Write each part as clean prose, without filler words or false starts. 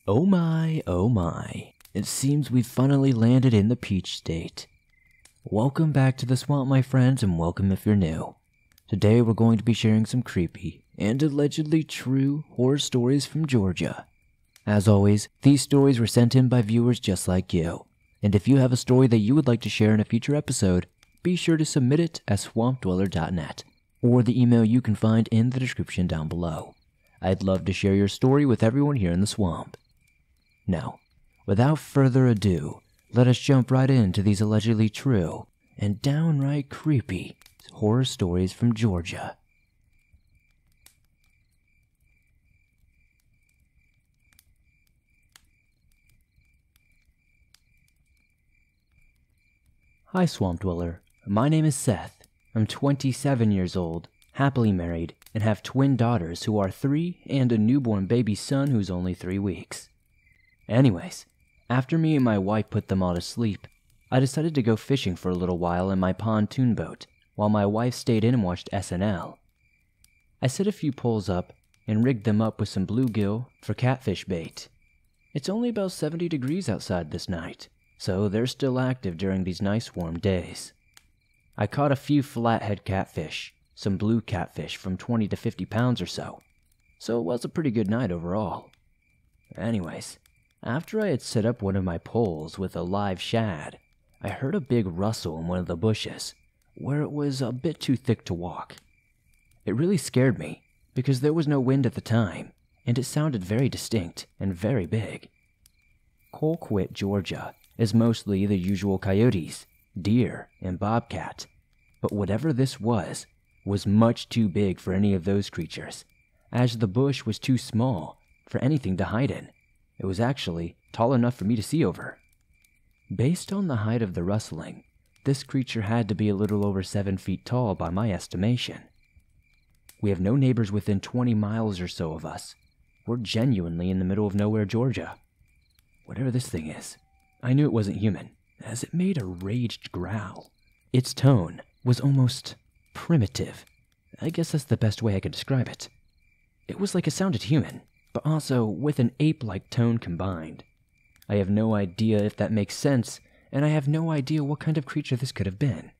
Oh my, it seems we've finally landed in the Peach State. Welcome back to the swamp, my friends, and welcome if you're new. Today we're going to be sharing some creepy and allegedly true horror stories from Georgia. As always, these stories were sent in by viewers just like you. And if you have a story that you would like to share in a future episode, be sure to submit it at swampdweller.net or the email you can find in the description down below. I'd love to share your story with everyone here in the swamp. Now, without further ado, let us jump right into these allegedly true and downright creepy horror stories from Georgia. Hi, Swamp Dweller. My name is Seth. I'm 27 years old, happily married, and have twin daughters who are 3 and a newborn baby son who's only 3 weeks. Anyways, after me and my wife put them all to sleep, I decided to go fishing for a little while in my pontoon boat while my wife stayed in and watched SNL. I set a few poles up and rigged them up with some bluegill for catfish bait. It's only about 70 degrees outside this night, so they're still active during these nice warm days. I caught a few flathead catfish, some blue catfish from 20 to 50 pounds or so it was a pretty good night overall. Anyways, after I had set up one of my poles with a live shad, I heard a big rustle in one of the bushes, where it was a bit too thick to walk. It really scared me, because there was no wind at the time, and it sounded very distinct and very big. Colquitt, Georgia, is mostly the usual coyotes, deer, and bobcat, but whatever this was much too big for any of those creatures, as the bush was too small for anything to hide in. It was actually tall enough for me to see over. Based on the height of the rustling, this creature had to be a little over 7 feet tall by my estimation. We have no neighbors within 20 miles or so of us. We're genuinely in the middle of nowhere, Georgia. Whatever this thing is, I knew it wasn't human, as it made a raged growl. Its tone was almost primitive. I guess that's the best way I could describe it. It was like it sounded human, but also with an ape-like tone combined. I have no idea if that makes sense, and I have no idea what kind of creature this could have been.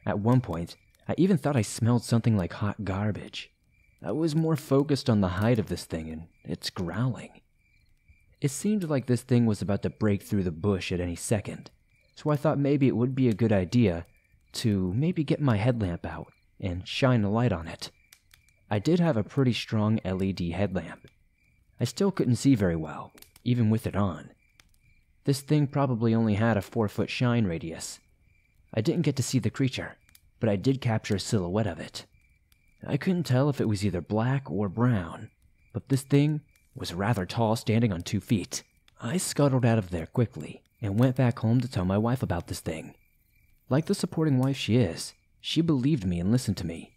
At one point, I even thought I smelled something like hot garbage. I was more focused on the height of this thing and its growling. It seemed like this thing was about to break through the bush at any second, so I thought maybe it would be a good idea to maybe get my headlamp out and shine a light on it. I did have a pretty strong LED headlamp. I still couldn't see very well, even with it on. This thing probably only had a 4-foot shine radius. I didn't get to see the creature, but I did capture a silhouette of it. I couldn't tell if it was either black or brown, but this thing was rather tall, standing on 2 feet. I scuttled out of there quickly and went back home to tell my wife about this thing. Like the supporting wife she is, she believed me and listened to me.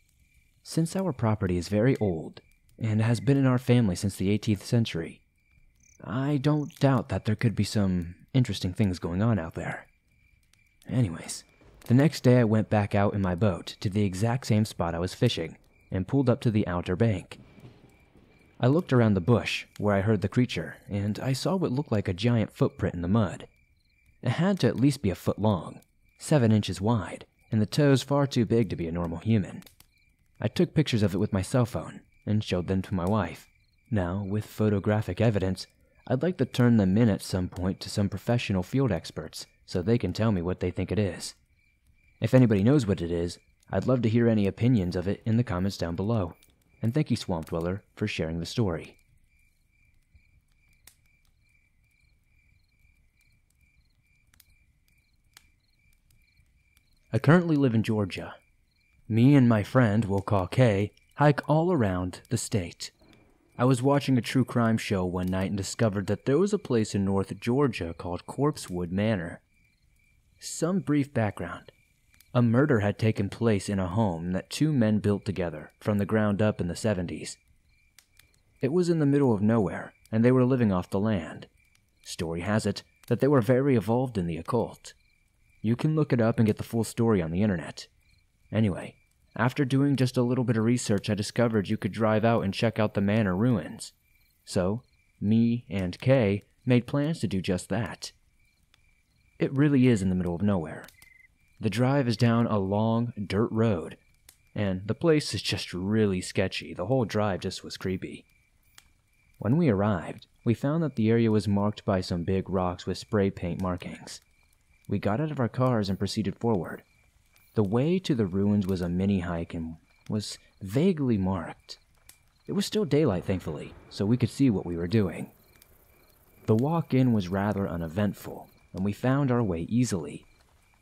Since our property is very old and has been in our family since the 18th century, I don't doubt that there could be some interesting things going on out there. Anyways, the next day I went back out in my boat to the exact same spot I was fishing and pulled up to the outer bank. I looked around the bush where I heard the creature, and I saw what looked like a giant footprint in the mud. It had to at least be a foot long, 7 inches wide, and the toes far too big to be a normal human. I took pictures of it with my cell phone and showed them to my wife. Now, with photographic evidence, I'd like to turn them in at some point to some professional field experts so they can tell me what they think it is. If anybody knows what it is, I'd love to hear any opinions of it in the comments down below. And thank you, Swamp Dweller, for sharing the story. I currently live in Georgia. Me and my friend, we'll call Kay, hike all around the state. I was watching a true crime show one night and discovered that there was a place in North Georgia called Corpsewood Manor. Some brief background. A murder had taken place in a home that 2 men built together from the ground up in the 70s. It was in the middle of nowhere, and they were living off the land. Story has it that they were very evolved in the occult. You can look it up and get the full story on the internet. Anyway, after doing just a little bit of research, I discovered you could drive out and check out the manor ruins. So, me and Kay made plans to do just that. It really is in the middle of nowhere. The drive is down a long dirt road, and the place is just really sketchy. The whole drive just was creepy. When we arrived, we found that the area was marked by some big rocks with spray paint markings. We got out of our cars and proceeded forward. The way to the ruins was a mini hike and was vaguely marked. It was still daylight, thankfully, so we could see what we were doing. The walk-in was rather uneventful, and we found our way easily.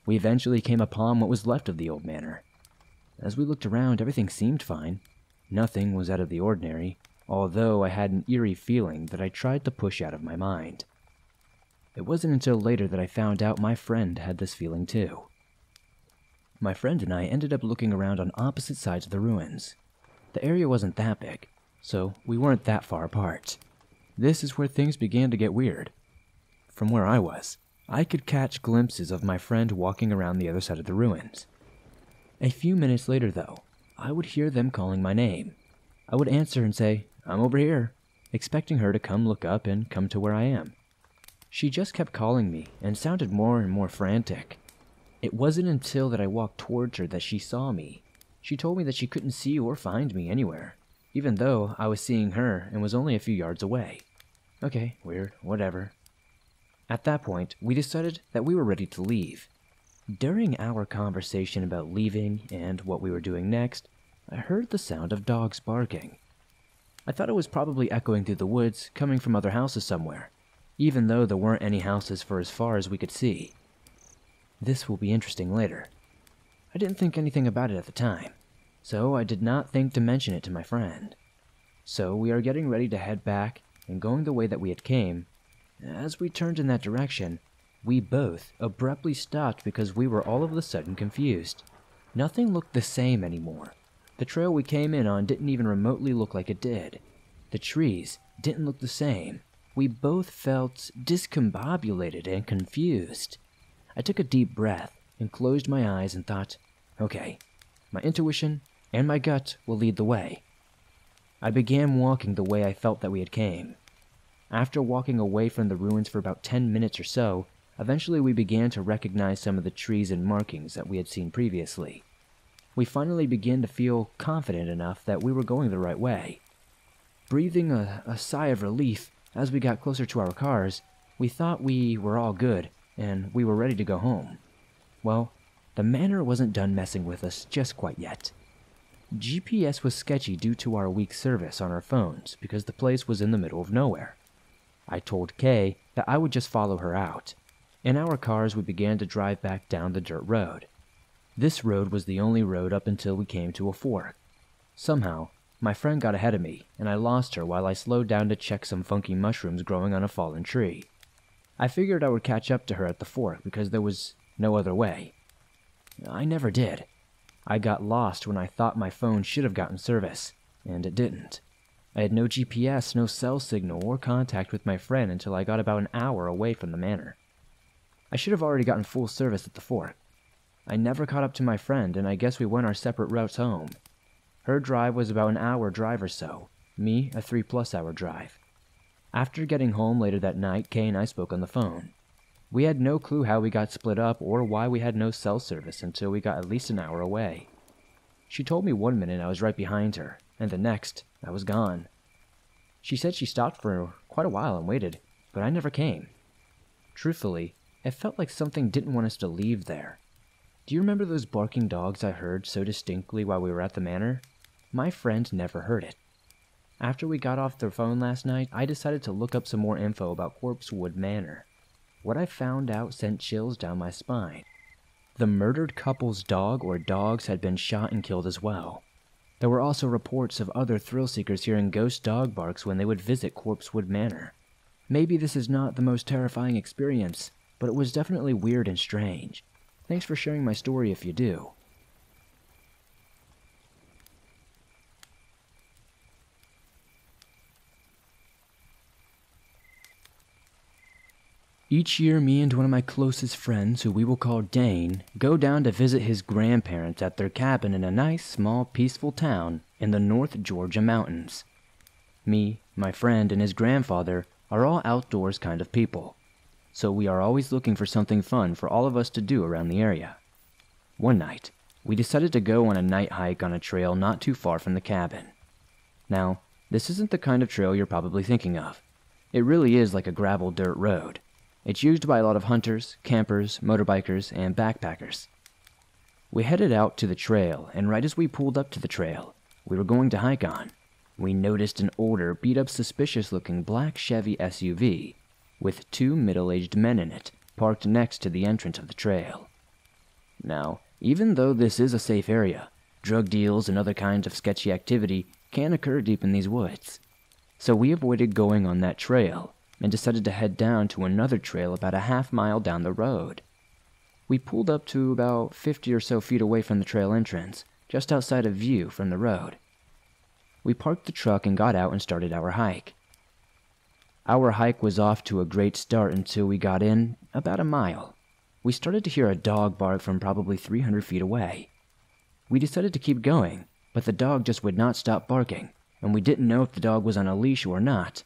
We eventually came upon what was left of the old manor. As we looked around, everything seemed fine. Nothing was out of the ordinary, although I had an eerie feeling that I tried to push out of my mind. It wasn't until later that I found out my friend had this feeling too. My friend and I ended up looking around on opposite sides of the ruins. The area wasn't that big, so we weren't that far apart. This is where things began to get weird. From where I was, I could catch glimpses of my friend walking around the other side of the ruins. A few minutes later, though, I would hear them calling my name. I would answer and say, "I'm over here," expecting her to come look up and come to where I am. She just kept calling me and sounded more and more frantic. It wasn't until that I walked towards her that she saw me. She told me that she couldn't see or find me anywhere, even though I was seeing her and was only a few yards away. Okay, weird, whatever. At that point, we decided that we were ready to leave. During our conversation about leaving and what we were doing next, I heard the sound of dogs barking. I thought it was probably echoing through the woods, coming from other houses somewhere, even though there weren't any houses for as far as we could see. This will be interesting later. I didn't think anything about it at the time, so I did not think to mention it to my friend. So we are getting ready to head back and going the way that we had came. As we turned in that direction, we both abruptly stopped because we were all of a sudden confused. Nothing looked the same anymore. The trail we came in on didn't even remotely look like it did. The trees didn't look the same. We both felt discombobulated and confused. I took a deep breath and closed my eyes and thought, okay, my intuition and my gut will lead the way. I began walking the way I felt that we had came. After walking away from the ruins for about 10 minutes or so, eventually we began to recognize some of the trees and markings that we had seen previously. We finally began to feel confident enough that we were going the right way. Breathing a sigh of relief as we got closer to our cars, we thought we were all good and we were ready to go home. Well, the manor wasn't done messing with us just quite yet. GPS was sketchy due to our weak service on our phones because the place was in the middle of nowhere. I told Kay that I would just follow her out. In our cars, we began to drive back down the dirt road. This road was the only road up until we came to a fork. Somehow, my friend got ahead of me, and I lost her while I slowed down to check some funky mushrooms growing on a fallen tree. I figured I would catch up to her at the fork because there was no other way. I never did. I got lost when I thought my phone should have gotten service, and it didn't. I had no GPS, no cell signal, or contact with my friend until I got about an hour away from the manor. I should have already gotten full service at the fork. I never caught up to my friend, and I guess we went our separate routes home. Her drive was about an hour drive or so, me a 3+ hour drive. After getting home later that night, Kay and I spoke on the phone. We had no clue how we got split up or why we had no cell service until we got at least an hour away. She told me one minute I was right behind her, and the next, I was gone. She said she stopped for quite a while and waited, but I never came. Truthfully, it felt like something didn't want us to leave there. Do you remember those barking dogs I heard so distinctly while we were at the manor? My friend never heard it. After we got off the phone last night, I decided to look up some more info about Corpsewood Manor. What I found out sent chills down my spine. The murdered couple's dog or dogs had been shot and killed as well. There were also reports of other thrill-seekers hearing ghost dog barks when they would visit Corpsewood Manor. Maybe this is not the most terrifying experience, but it was definitely weird and strange. Thanks for sharing my story if you do. Each year, me and one of my closest friends, who we will call Dane, go down to visit his grandparents at their cabin in a nice, small, peaceful town in the North Georgia mountains. Me, My friend and his grandfather are all outdoors kind of people, so we are always looking for something fun for all of us to do around the area. One night, we decided to go on a night hike on a trail not too far from the cabin. Now, this isn't the kind of trail you're probably thinking of. It really is like a gravel dirt road. It's used by a lot of hunters, campers, motorbikers, and backpackers. We headed out to the trail, and right as we pulled up to the trail we were going to hike on, we noticed an older, beat-up, suspicious-looking black Chevy SUV with two middle-aged men in it parked next to the entrance of the trail. Now, even though this is a safe area, drug deals and other kinds of sketchy activity can occur deep in these woods. So we avoided going on that trail and decided to head down to another trail about a half-mile down the road. We pulled up to about 50 or so feet away from the trail entrance, just outside of view from the road. We parked the truck and got out and started our hike. Our hike was off to a great start until we got in about a mile. We started to hear a dog bark from probably 300 feet away. We decided to keep going, but the dog just would not stop barking, and we didn't know if the dog was on a leash or not.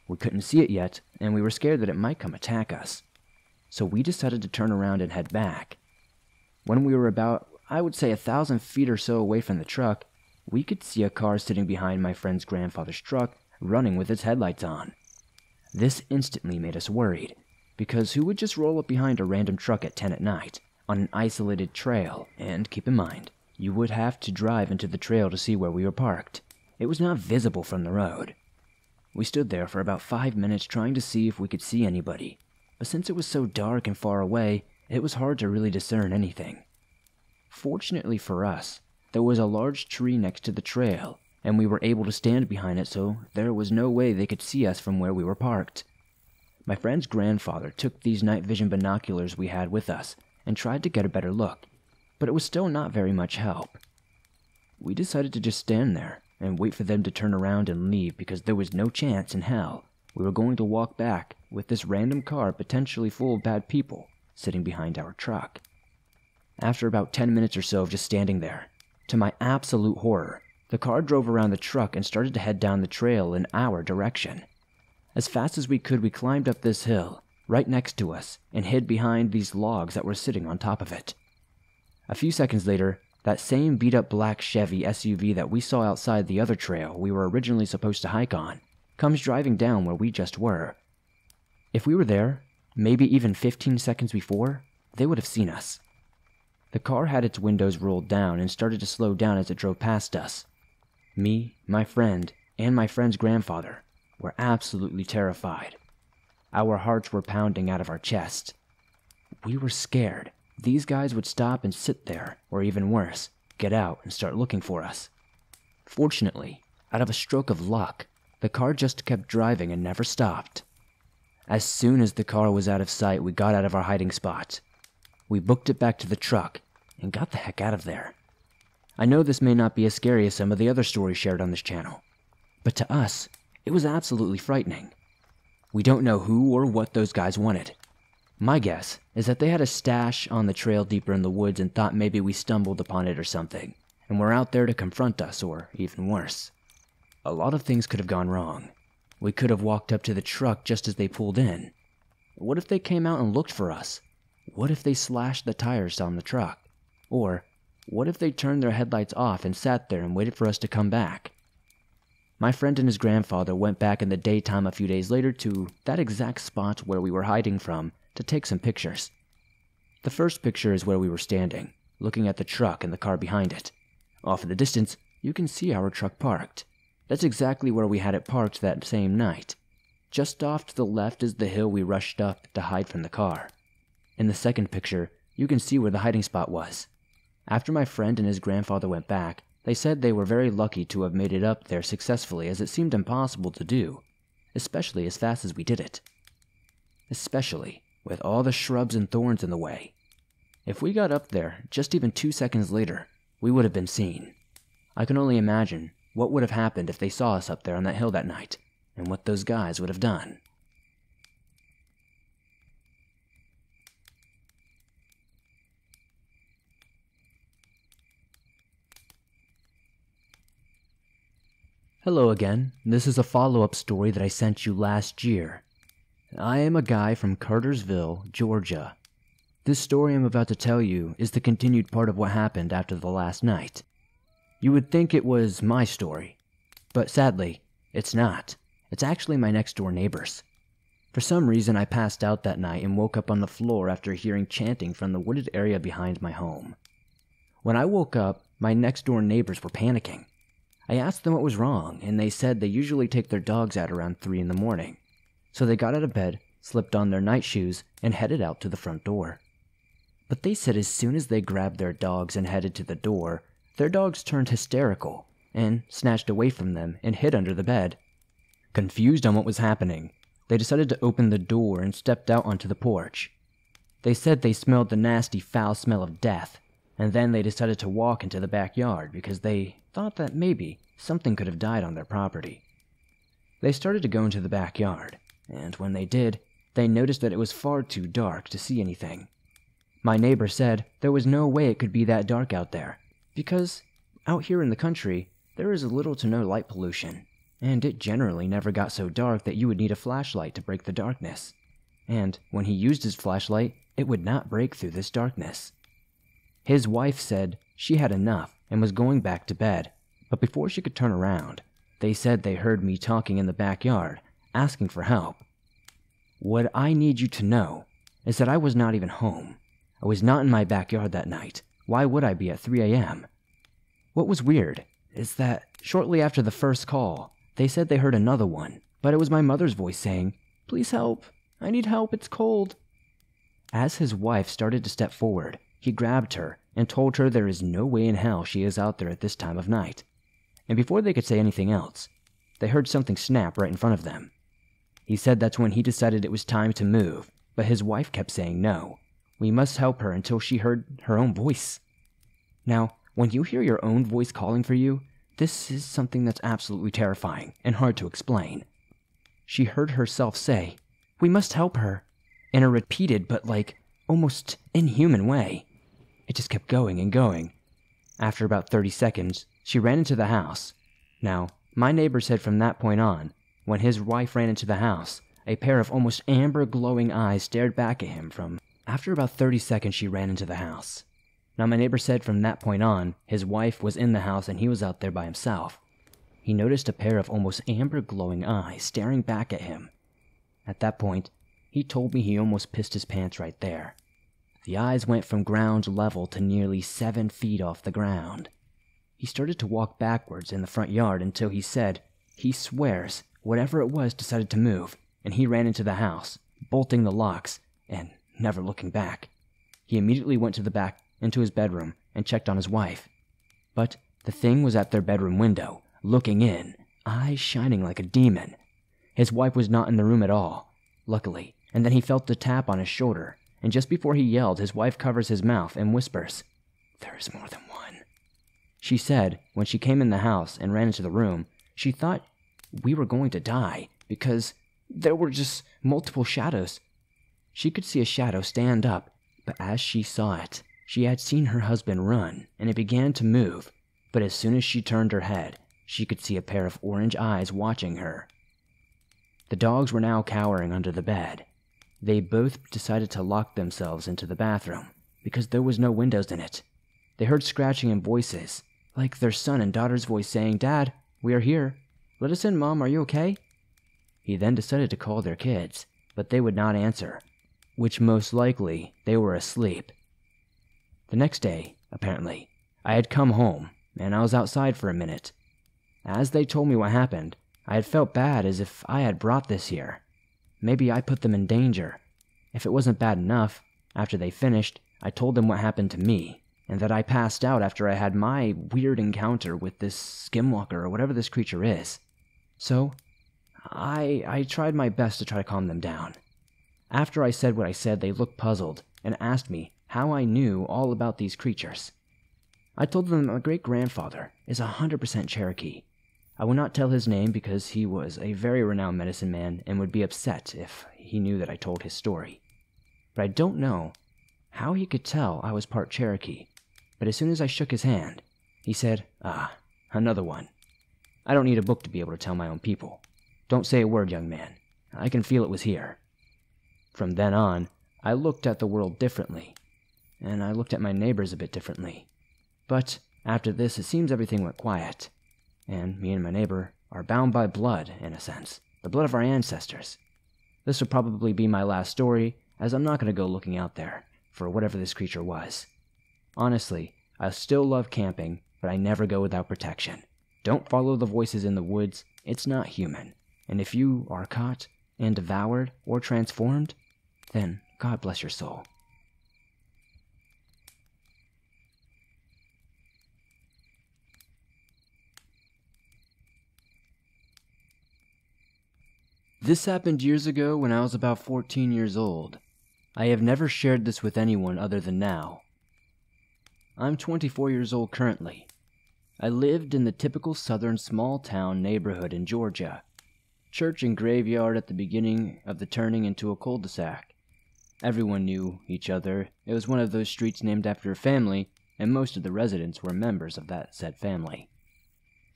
We couldn't see it yet, and we were scared that it might come attack us. So we decided to turn around and head back. When we were about, I would say 1,000 feet or so away from the truck, we could see a car sitting behind my friend's grandfather's truck, running with its headlights on. This instantly made us worried, because who would just roll up behind a random truck at 10 at night, on an isolated trail? And keep in mind, you would have to drive into the trail to see where we were parked. It was not visible from the road. We stood there for about 5 minutes trying to see if we could see anybody, but since it was so dark and far away, it was hard to really discern anything. Fortunately for us, there was a large tree next to the trail, and we were able to stand behind it, so there was no way they could see us from where we were parked. My friend's grandfather took these night vision binoculars we had with us and tried to get a better look, but it was still not very much help. We decided to just stand there and wait for them to turn around and leave, because there was no chance in hell we were going to walk back with this random car potentially full of bad people sitting behind our truck. After about 10 minutes or so of just standing there, to my absolute horror, the car drove around the truck and started to head down the trail in our direction. As fast as we could, we climbed up this hill right next to us and hid behind these logs that were sitting on top of it. A few seconds later, that same beat-up black Chevy SUV that we saw outside the other trail we were originally supposed to hike on comes driving down where we just were. If we were there, maybe even 15 seconds before, they would have seen us. The car had its windows rolled down and started to slow down as it drove past us. Me, my friend, and my friend's grandfather were absolutely terrified. Our hearts were pounding out of our chest. We were scared these guys would stop and sit there, or even worse, get out and start looking for us. Fortunately, out of a stroke of luck, the car just kept driving and never stopped. As soon as the car was out of sight, we got out of our hiding spot. We booked it back to the truck and got the heck out of there. I know this may not be as scary as some of the other stories shared on this channel, but to us, it was absolutely frightening. We don't know who or what those guys wanted. My guess is that they had a stash on the trail deeper in the woods and thought maybe we stumbled upon it or something, and were out there to confront us, or even worse. A lot of things could have gone wrong. We could have walked up to the truck just as they pulled in. What if they came out and looked for us? What if they slashed the tires on the truck? Or what if they turned their headlights off and sat there and waited for us to come back? My friend and his grandfather went back in the daytime a few days later to that exact spot where we were hiding from to take some pictures. The first picture is where we were standing, looking at the truck and the car behind it. Off in the distance, you can see our truck parked. That's exactly where we had it parked that same night. Just off to the left is the hill we rushed up to hide from the car. In the second picture, you can see where the hiding spot was. After my friend and his grandfather went back, they said they were very lucky to have made it up there successfully, as it seemed impossible to do, especially as fast as we did it. Especially with all the shrubs and thorns in the way. If we got up there just even 2 seconds later, we would have been seen. I can only imagine what would have happened if they saw us up there on that hill that night, and what those guys would have done. Hello again. This is a follow-up story that I sent you last year. I am a guy from Cartersville, Georgia. This story I'm about to tell you is the continued part of what happened after the last night. You would think it was my story, but sadly, it's not. It's actually my next-door neighbor's. For some reason, I passed out that night and woke up on the floor after hearing chanting from the wooded area behind my home. When I woke up, my next-door neighbors were panicking. I asked them what was wrong, and they said they usually take their dogs out around 3 in the morning. So they got out of bed, slipped on their night shoes, and headed out to the front door. But they said as soon as they grabbed their dogs and headed to the door, their dogs turned hysterical and snatched away from them and hid under the bed. Confused on what was happening, they decided to open the door and stepped out onto the porch. They said they smelled the nasty, foul smell of death, and then they decided to walk into the backyard because they thought that maybe something could have died on their property. They started to go into the backyard, and when they did, they noticed that it was far too dark to see anything. My neighbor said there was no way it could be that dark out there, because out here in the country, there is little to no light pollution, and it generally never got so dark that you would need a flashlight to break the darkness. And when he used his flashlight, it would not break through this darkness. His wife said she had enough and was going back to bed, but before she could turn around, they said they heard me talking in the backyard, asking for help. What I need you to know is that I was not even home. I was not in my backyard that night. Why would I be at 3 a.m.? What was weird is that shortly after the first call, they said they heard another one, but it was my mother's voice saying, "Please help. I need help. It's cold." As his wife started to step forward, he grabbed her and told her there is no way in hell she is out there at this time of night. And before they could say anything else, they heard something snap right in front of them. He said that's when he decided it was time to move, but his wife kept saying no. We must help her until she heard her own voice. Now, when you hear your own voice calling for you, this is something that's absolutely terrifying and hard to explain. She heard herself say, "We must help her," in a repeated but almost inhuman way. It just kept going and going. After about 30 seconds, she ran into the house. Now, my neighbor said from that point on, when his wife ran into the house, a pair of almost amber glowing eyes stared back at him from... After about 30 seconds, she ran into the house. Now, my neighbor said from that point on, his wife was in the house and he was out there by himself. He noticed a pair of almost amber glowing eyes staring back at him. At that point, he told me he almost pissed his pants right there. The eyes went from ground level to nearly 7 feet off the ground. He started to walk backwards in the front yard until he said he swears whatever it was decided to move, and he ran into the house, bolting the locks, and never looking back. He immediately went to the back into his bedroom and checked on his wife. But the thing was at their bedroom window, looking in, eyes shining like a demon. His wife was not in the room at all, luckily, and then he felt the tap on his shoulder, and just before he yelled, his wife covers his mouth and whispers, "There is more than one." She said when she came in the house and ran into the room, she thought we were going to die because there were just multiple shadows. She could see a shadow stand up, but as she saw it, she had seen her husband run, and it began to move, but as soon as she turned her head, she could see a pair of orange eyes watching her. The dogs were now cowering under the bed. They both decided to lock themselves into the bathroom, because there was no windows in it. They heard scratching and voices, like their son and daughter's voice saying, "Dad, we are here. Let us in, Mom, are you okay?" He then decided to call their kids, but they would not answer, which most likely they were asleep. The next day, apparently, I had come home, and I was outside for a minute. As they told me what happened, I had felt bad as if I had brought this here. Maybe I put them in danger. If it wasn't bad enough, after they finished, I told them what happened to me, and that I passed out after I had my weird encounter with this skinwalker or whatever this creature is. So, I tried my best to try to calm them down. After I said what I said, they looked puzzled and asked me how I knew all about these creatures. I told them that my great-grandfather is 100% Cherokee. I will not tell his name because he was a very renowned medicine man and would be upset if he knew that I told his story. But I don't know how he could tell I was part Cherokee, but as soon as I shook his hand, he said, "Ah, another one." I don't need a book to be able to tell my own people. Don't say a word, young man. I can feel it was here. From then on, I looked at the world differently, and I looked at my neighbors a bit differently. But after this, it seems everything went quiet, and me and my neighbor are bound by blood, in a sense, the blood of our ancestors. This will probably be my last story, as I'm not going to go looking out there for whatever this creature was. Honestly, I still love camping, but I never go without protection. Don't follow the voices in the woods, it's not human. And if you are caught and devoured or transformed, then God bless your soul. This happened years ago when I was about 14 years old. I have never shared this with anyone other than now. I'm 24 years old currently. I lived in the typical southern small-town neighborhood in Georgia. Church and graveyard at the beginning of the turning into a cul-de-sac. Everyone knew each other. It was one of those streets named after a family, and most of the residents were members of that said family.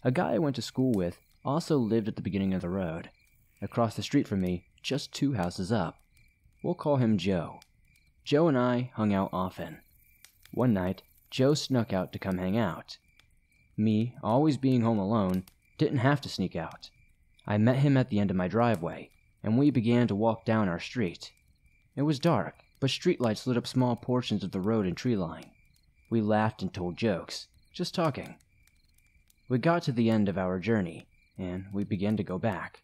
A guy I went to school with also lived at the beginning of the road. Across the street from me, just 2 houses up. We'll call him Joe. Joe and I hung out often. One night, Joe snuck out to come hang out. Me, always being home alone, didn't have to sneak out. I met him at the end of my driveway, and we began to walk down our street. It was dark, but streetlights lit up small portions of the road and tree line. We laughed and told jokes, just talking. We got to the end of our journey, and we began to go back.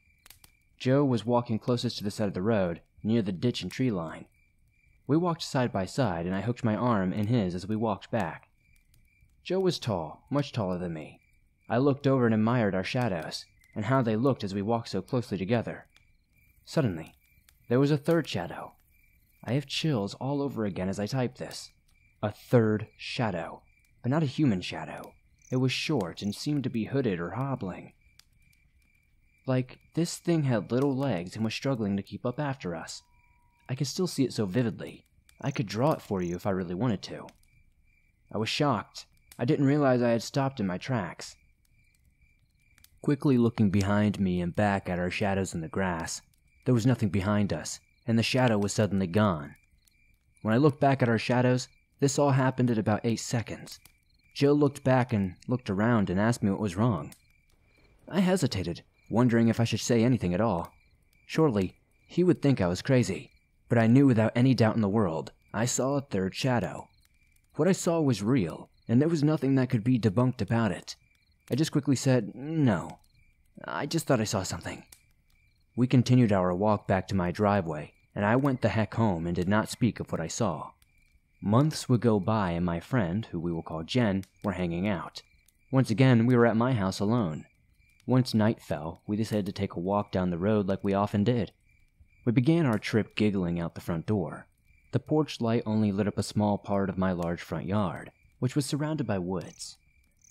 Joe was walking closest to the side of the road, near the ditch and tree line. We walked side by side, and I hooked my arm in his as we walked back. Joe was tall, much taller than me. I looked over and admired our shadows, and how they looked as we walked so closely together. Suddenly, there was a third shadow. I have chills all over again as I type this. A third shadow, but not a human shadow. It was short and seemed to be hooded or hobbling. Like, this thing had little legs and was struggling to keep up after us. I could still see it so vividly. I could draw it for you if I really wanted to. I was shocked. I didn't realize I had stopped in my tracks. Quickly looking behind me and back at our shadows in the grass, there was nothing behind us, and the shadow was suddenly gone. When I looked back at our shadows, this all happened at about 8 seconds. Joe looked back and looked around and asked me what was wrong. I hesitated, wondering if I should say anything at all. Surely, he would think I was crazy, but I knew without any doubt in the world, I saw a third shadow. What I saw was real, and there was nothing that could be debunked about it. I just quickly said, no. I just thought I saw something. We continued our walk back to my driveway, and I went the heck home and did not speak of what I saw. Months would go by and my friend, who we will call Jen, were hanging out. Once again, we were at my house alone. Once night fell, we decided to take a walk down the road like we often did. We began our trip giggling out the front door. The porch light only lit up a small part of my large front yard, which was surrounded by woods.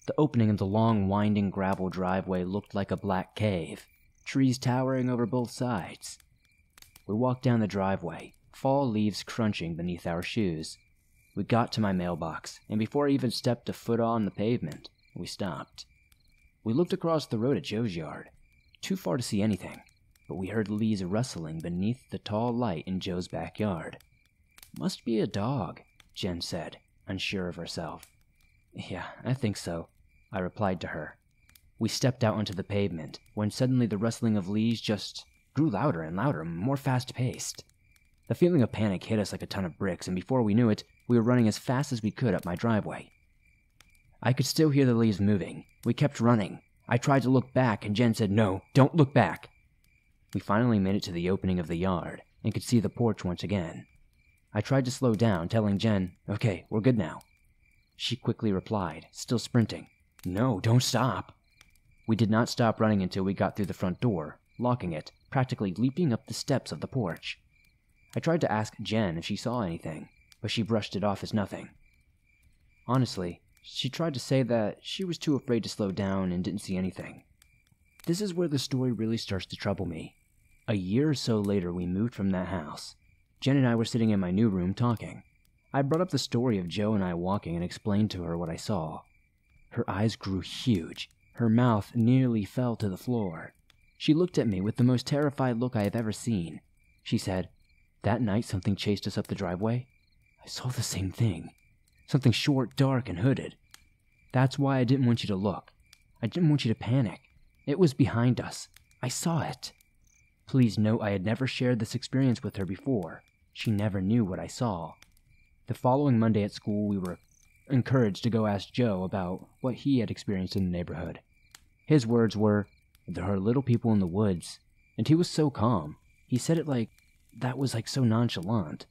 The opening of the long, winding gravel driveway looked like a black cave, trees towering over both sides. We walked down the driveway, fall leaves crunching beneath our shoes. We got to my mailbox, and before I even stepped a foot on the pavement, we stopped. We looked across the road at Joe's yard, too far to see anything, but we heard leaves rustling beneath the tall light in Joe's backyard. "Must be a dog," Jen said, unsure of herself. "Yeah, I think so," I replied to her. We stepped out onto the pavement, when suddenly the rustling of leaves just grew louder and louder, more fast-paced. The feeling of panic hit us like a ton of bricks, and before we knew it, we were running as fast as we could up my driveway. I could still hear the leaves moving. We kept running. I tried to look back, and Jen said, "No, don't look back." We finally made it to the opening of the yard, and could see the porch once again. I tried to slow down, telling Jen, "Okay, we're good now." She quickly replied, still sprinting, "No, don't stop." We did not stop running until we got through the front door, locking it, practically leaping up the steps of the porch. I tried to ask Jen if she saw anything, but she brushed it off as nothing. Honestly, she tried to say that she was too afraid to slow down and didn't see anything. This is where the story really starts to trouble me. A year or so later, we moved from that house. Jen and I were sitting in my new room talking. I brought up the story of Joe and I walking and explained to her what I saw. Her eyes grew huge. Her mouth nearly fell to the floor. She looked at me with the most terrified look I have ever seen. She said, "That night something chased us up the driveway. I saw the same thing. Something short, dark, and hooded. That's why I didn't want you to look. I didn't want you to panic. It was behind us. I saw it." Please note I had never shared this experience with her before. She never knew what I saw. The following Monday at school, we were encouraged to go ask Joe about what he had experienced in the neighborhood. His words were, "There are little people in the woods," and he was so calm. He said it like that was so nonchalant.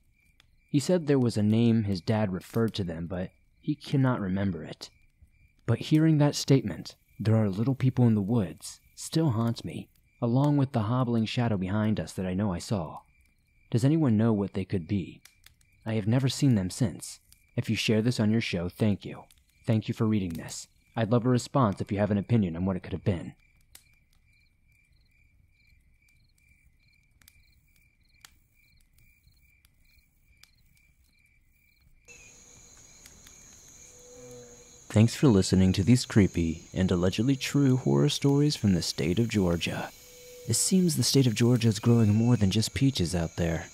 He said there was a name his dad referred to them, but he cannot remember it. But hearing that statement, "There are little people in the woods," still haunts me, along with the hobbling shadow behind us that I know I saw. Does anyone know what they could be? I have never seen them since. If you share this on your show, thank you. Thank you for reading this. I'd love a response if you have an opinion on what it could have been. Thanks for listening to these creepy and allegedly true horror stories from the state of Georgia. It seems the state of Georgia is growing more than just peaches out there.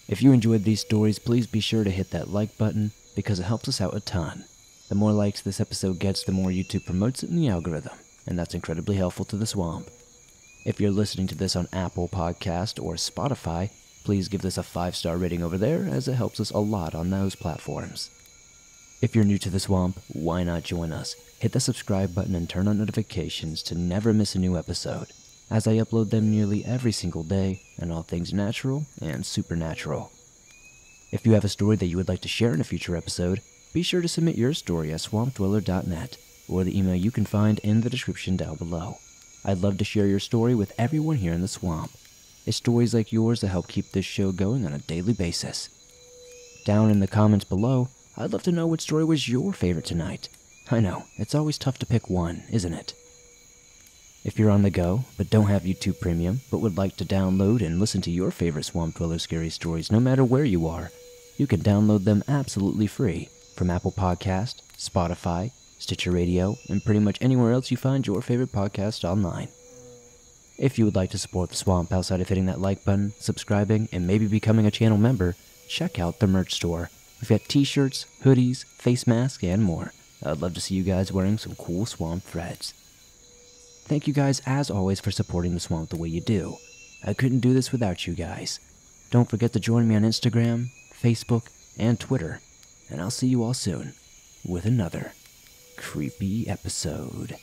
If you enjoyed these stories, please be sure to hit that like button because it helps us out a ton. The more likes this episode gets, the more YouTube promotes it in the algorithm, and that's incredibly helpful to the swamp. If you're listening to this on Apple Podcast or Spotify, please give this a 5-star rating over there as it helps us a lot on those platforms. If you're new to the swamp, why not join us? Hit the subscribe button and turn on notifications to never miss a new episode, as I upload them nearly every single day on all things natural and supernatural. If you have a story that you would like to share in a future episode, be sure to submit your story at swampdweller.net or the email you can find in the description down below. I'd love to share your story with everyone here in the swamp. It's stories like yours that help keep this show going on a daily basis. Down in the comments below, I'd love to know what story was your favorite tonight. I know, it's always tough to pick one, isn't it? If you're on the go, but don't have YouTube Premium, but would like to download and listen to your favorite Swamp Dweller scary stories no matter where you are, you can download them absolutely free from Apple Podcast, Spotify, Stitcher Radio, and pretty much anywhere else you find your favorite podcast online. If you would like to support the swamp outside of hitting that like button, subscribing, and maybe becoming a channel member, check out the merch store. We've got t-shirts, hoodies, face masks, and more. I'd love to see you guys wearing some cool swamp threads. Thank you guys, as always, for supporting the swamp the way you do. I couldn't do this without you guys. Don't forget to join me on Instagram, Facebook, and Twitter. And I'll see you all soon with another creepy episode.